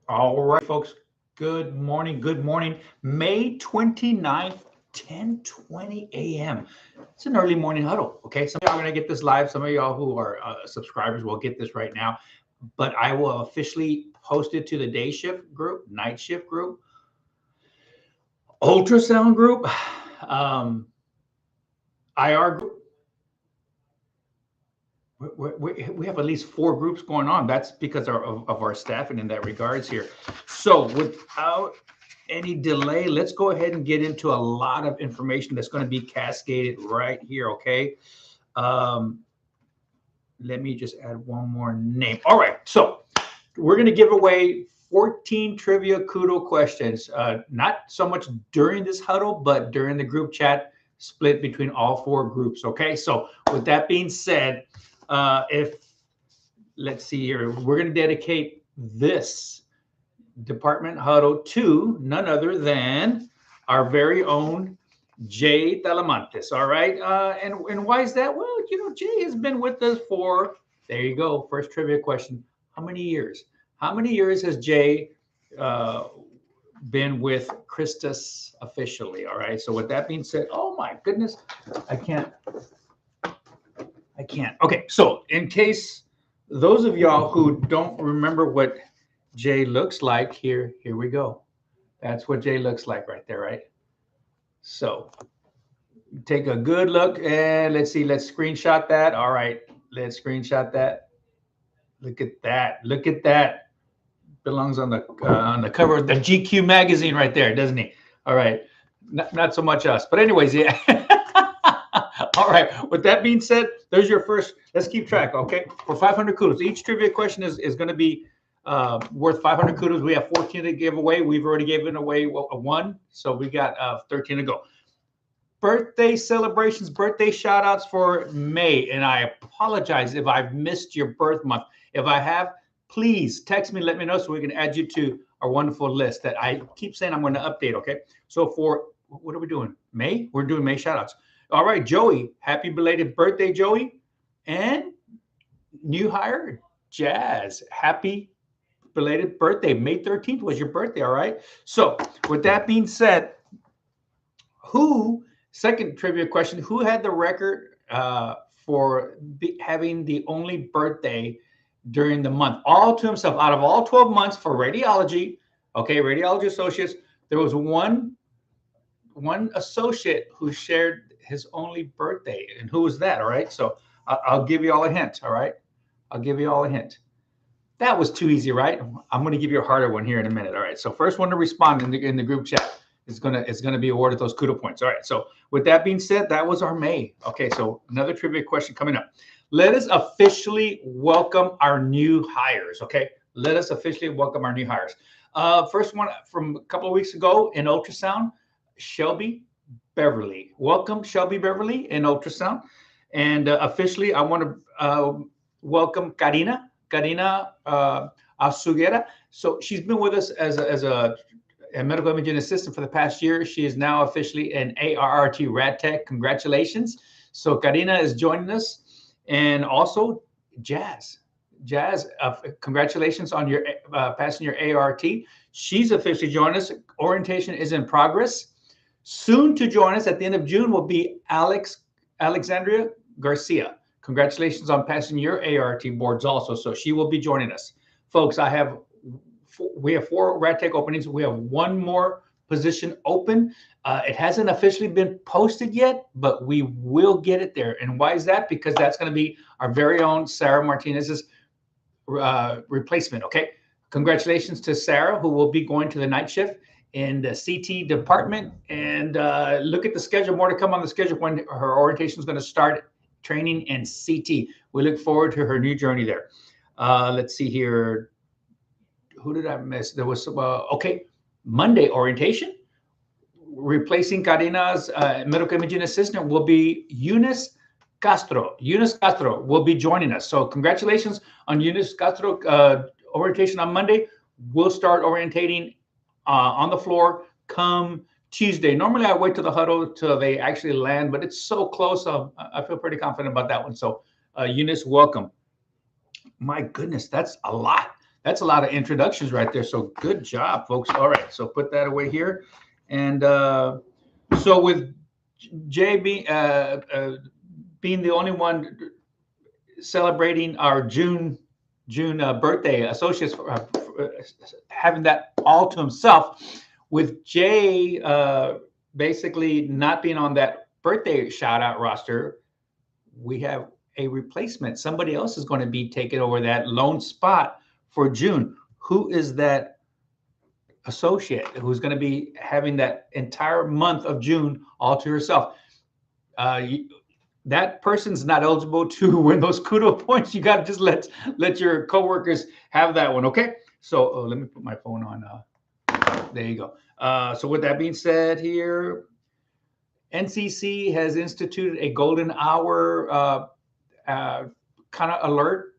All right, folks. Good morning. Good morning. May 29th, 10:20 a.m. It's an early morning huddle. Okay. Some of y'all are going to get this live. Some of y'all who are subscribers will get this right now. But I will officially post it to the day shift group, night shift group, ultrasound group, um, IR group. We have at least four groups going on. That's because of our staffing in that regards here. So without any delay, let's go ahead and get into a lot of information that's going to be cascaded right here. Okay. Um, Let me just add one more name. All right. So we're going to give away 14 trivia kudo questions, not so much during this huddle, but during the group chat split between all four groups. Okay. So with that being said, if let's see here, we're going to dedicate this department huddle to none other than our very own Jay Talamantes. All right. And why is that? Well, Jay has been with us for, there you go, first trivia question. How many years? How many years has Jay uh, been with Christus officially? All right. So, with that being said, oh my goodness, I can't. I can't. Okay. So, in case those of y'all who don't remember what Jay looks like, here we go. That's what Jay looks like right there, right? So take a good look and let's see. Let's screenshot that. All right, let's screenshot that. Look at that. Look at that. Belongs on the cover of the GQ magazine right there, doesn't he? All right, not so much us, but anyways, yeah. All right. With that being said, there's your first. Let's keep track, okay? For 500 kudos, each trivia question is going to be worth 500 kudos. We have 14 to give away. We've already given away one, so we got 13 to go. Birthday celebrations, birthday shout outs for May. And I apologize if I've missed your birth month. If I have, please text me, let me know so we can add you to our wonderful list that I keep saying I'm going to update. Okay. So for what are we doing? May? We're doing May shout outs. All right, Joey, happy belated birthday, Joey. And new hire, Jazz, happy belated birthday. May 13th was your birthday. All right. So with that being said, who second trivia question, who had the record for having the only birthday during the month all to himself out of all 12 months for radiology? Okay, radiology associates, there was one associate who shared his only birthday. And who was that? All right, so I'll give you all a hint. All right, I'll give you all a hint. That was too easy, right? I'm going to give you a harder one here in a minute. All right, so first one to respond in the group chat is gonna be awarded those kudo points. All right. So with that being said, that was our May. Okay. So another trivia question coming up. Let us officially welcome our new hires. Okay. Let us officially welcome our new hires. First one from a couple of weeks ago in ultrasound, Shelby Beverly. Welcome, Shelby Beverly in ultrasound. And officially, I want to welcome Karina Asugera. So she's been with us as a medical imaging assistant for the past year. She is now officially an ARRT Rad Tech. Congratulations. So Karina is joining us. And also Jazz. Jazz, congratulations on your passing your ART. She's officially joined us. Orientation is in progress. Soon to join us at the end of June will be Alexandria Garcia. Congratulations on passing your ART boards also. So she will be joining us. Folks, we have 4 rad tech openings. We have one more position open. It hasn't officially been posted yet, but we will get it there. And why is that? Because that's going to be our very own Sarah Martinez's replacement. Okay. Congratulations to Sarah, who will be going to the night shift in the CT department. And look at the schedule. More to come on the schedule when her orientation is going to start training in CT. We look forward to her new journey there. Let's see here. Who did I miss? There was okay, Monday orientation. Replacing Karina's medical imaging assistant will be Eunice Castro. Eunice Castro will be joining us. So congratulations on Eunice Castro orientation on Monday. We'll start orientating on the floor come Tuesday. Normally I wait till the huddle till they actually land, but it's so close. I feel pretty confident about that one. So Eunice, welcome. My goodness, that's a lot. That's a lot of introductions right there. So good job, folks. All right, so put that away here. And so with Jay being the only one celebrating our June birthday, associates having that all to himself, with Jay basically not being on that birthday shout out roster, we have a replacement. Somebody else is going to be taking over that lone spot for June. Who is that associate who's going to be having that entire month of June all to herself? That person's not eligible to win those Kudos points. You got to just let your coworkers have that one, okay? So let me put my phone on. There you go. So with that being said here, NCC has instituted a golden hour kind of alert.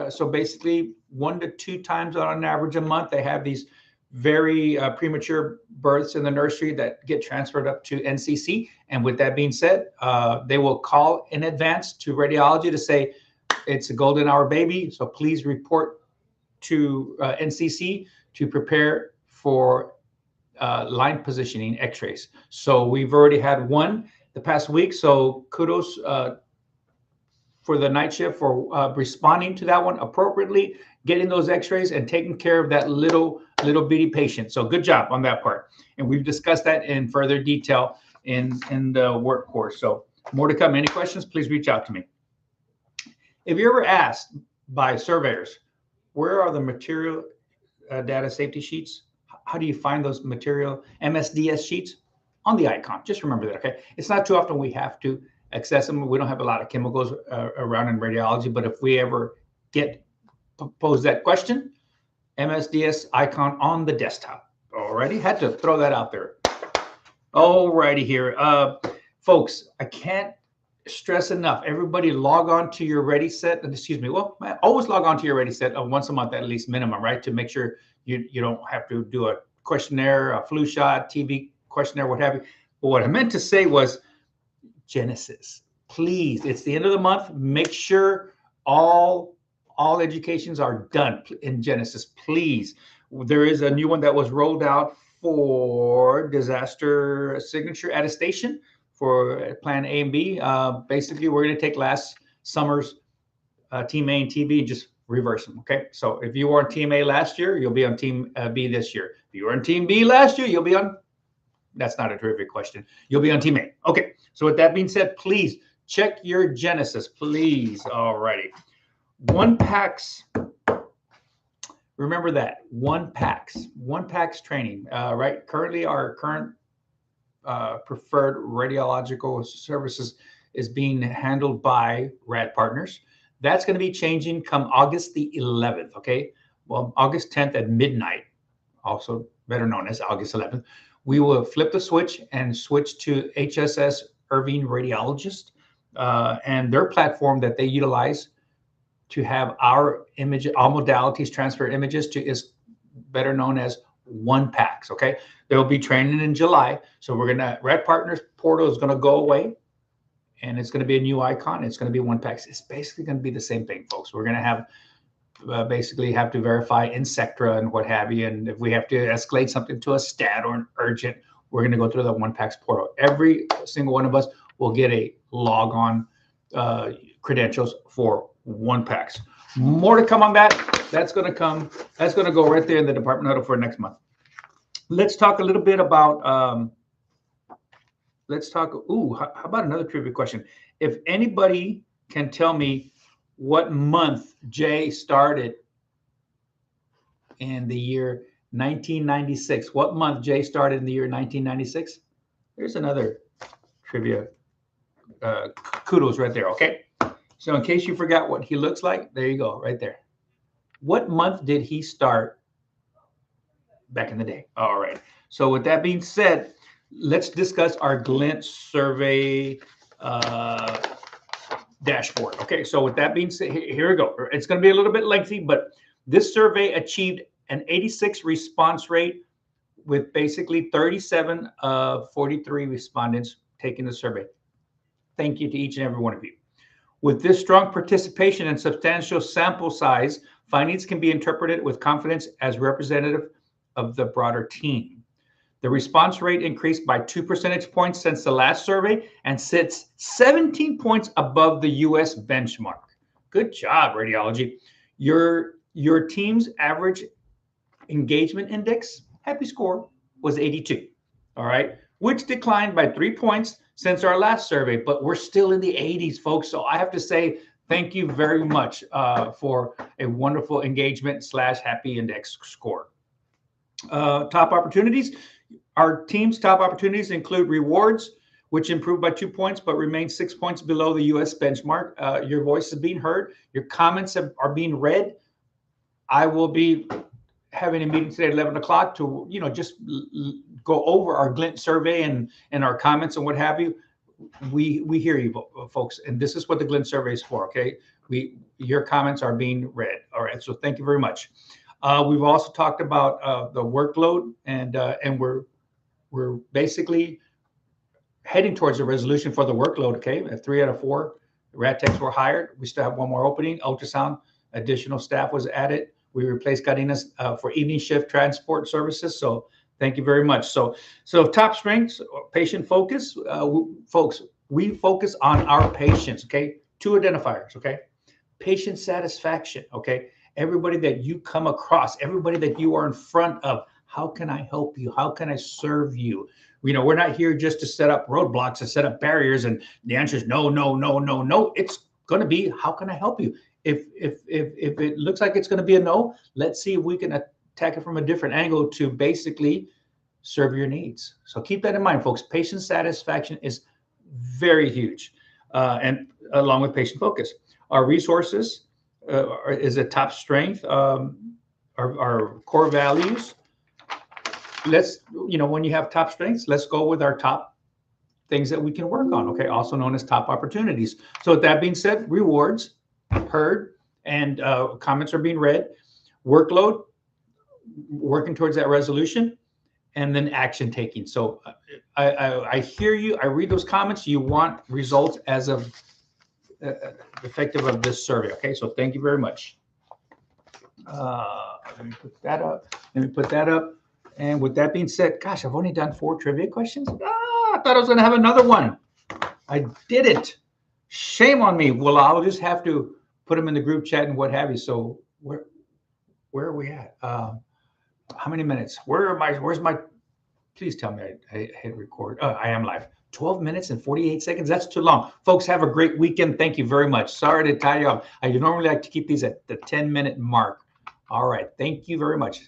So basically 1 to 2 times on an average a month, they have these very premature births in the nursery that get transferred up to NCC. And with that being said, they will call in advance to radiology to say it's a golden hour baby. So please report to NCC to prepare for line positioning x-rays. So we've already had one the past week. So kudos for the night shift for responding to that one appropriately, getting those x-rays and taking care of that little bitty patient. So good job on that part. And we've discussed that in further detail in the work course. So more to come. Any questions, please reach out to me. If you're ever asked by surveyors, where are the material data safety sheets? How do you find those material MSDS sheets? On the icon. Just remember that, okay? It's not too often we have to access them. We don't have a lot of chemicals around in radiology, but if we ever pose that question, MSDS icon on the desktop. Alrighty, had to throw that out there. Alrighty here. Folks, I can't stress enough. Everybody log on to your Ready Set, excuse me, well, always log on to your Ready Set once a month at least minimum, right? To make sure you don't have to do a questionnaire, a flu shot, TB questionnaire, what have you. But what I meant to say was Genesis. Please, it's the end of the month. Make sure all educations are done in Genesis, please. There is a new one that was rolled out for disaster signature attestation for plan A and B. Basically, we're going to take last summer's Team A and Team B and just reverse them, okay? So if you were on Team A last year, you'll be on Team B this year. If you were on Team B last year, you'll be on, that's not a terrific question, you'll be on Team A. Okay, so with that being said, please check your Genesis, please. Alrighty. 1PACS, remember that, 1PACS training, right? Currently, our current preferred radiological services is being handled by Rad Partners. That's going to be changing come August the 11th, okay? Well, August 10th at midnight, also better known as August 11th, we will flip the switch and switch to HSS Irving Radiologist and their platform that they utilize to have our image, all modalities transfer images to is better known as 1PACS, okay? They'll be training in July. So we're going to, Rad Partners portal is going to go away and it's going to be a new icon. It's going to be 1PACS. It's basically going to be the same thing, folks. We're going to have basically have to verify in Sectra and what have you. And if we have to escalate something to a stat or an urgent, we're going to go through the 1PACS portal. Every single one of us will get a log on credentials for 1PACS. More to come on that. That's going to come. That's going to go right there in the department huddle for next month. Let's talk a little bit about. Let's talk. Ooh, how about another trivia question? If anybody can tell me what month Jay started in the year 1996, what month Jay started in the year 1996? There's another trivia. Kudos right there. Okay. So in case you forgot what he looks like, there you go, right there. What month did he start back in the day? All right. So with that being said, let's discuss our Glint survey dashboard. Okay. So with that being said, here we go. It's going to be a little bit lengthy, but this survey achieved an 86 response rate with basically 37 of 43 respondents taking the survey. Thank you to each and every one of you. With this strong participation and substantial sample size Findings can be interpreted with confidence as representative of the broader team. The response rate increased by 2 percentage points since the last survey and sits 17 points above the US benchmark. Good job, radiology. Your team's average engagement index, happy score, was 82. All right, which declined by 3 points since our last survey, but we're still in the 80s, folks. So I have to say thank you very much for a wonderful engagement / happy index score. Top opportunities. Our team's top opportunities include rewards, which improved by 2 points, but remain 6 points below the US benchmark. Your voice is being heard. Your comments are being read. I will be having a meeting today at 11 o'clock to, just go over our Glint survey and our comments and what have you. We hear you, folks, and this is what the Glint survey is for, okay? Your comments are being read. All right, so thank you very much. We've also talked about the workload, and we're basically heading towards a resolution for the workload, okay? 3 out of 4 rad techs were hired. We still have one more opening. Ultrasound, additional staff was added. We replaced Cardenas for evening shift transport services. So thank you very much. So top strengths, patient focus. Folks, we focus on our patients, okay? 2 identifiers, okay? Patient satisfaction, okay? Everybody that you come across, everybody that you are in front of, how can I help you? How can I serve you? We're not here just to set up roadblocks and set up barriers, and the answer is no, no, no, no, no. It's going to be, how can I help you? If it looks like it's going to be a no, let's see if we can attack it from a different angle to basically serve your needs. So keep that in mind, folks. Patient satisfaction is very huge, and along with patient focus. Our resources is a top strength. Our core values. Let's, when you have top strengths, let's go with our top things that we can work on, okay? Also known as top opportunities. So with that being said, rewards, heard, and comments are being read. Workload, working towards that resolution, and then action taking. So I hear you. I read those comments. You want results as of effective of this survey, okay? So thank you very much. Let me put that up. Let me put that up. And with that being said, gosh, I've only done 4 trivia questions. I thought I was going to have another one. I didn't. Shame on me. Well, I'll just have to put them in the group chat and what have you. So where are we at? How many minutes? Where's my, please tell me I hit record. I am live. 12 minutes and 48 seconds. That's too long. Folks, have a great weekend. Thank you very much. Sorry to tie you up. I normally like to keep these at the 10-minute mark. All right. Thank you very much.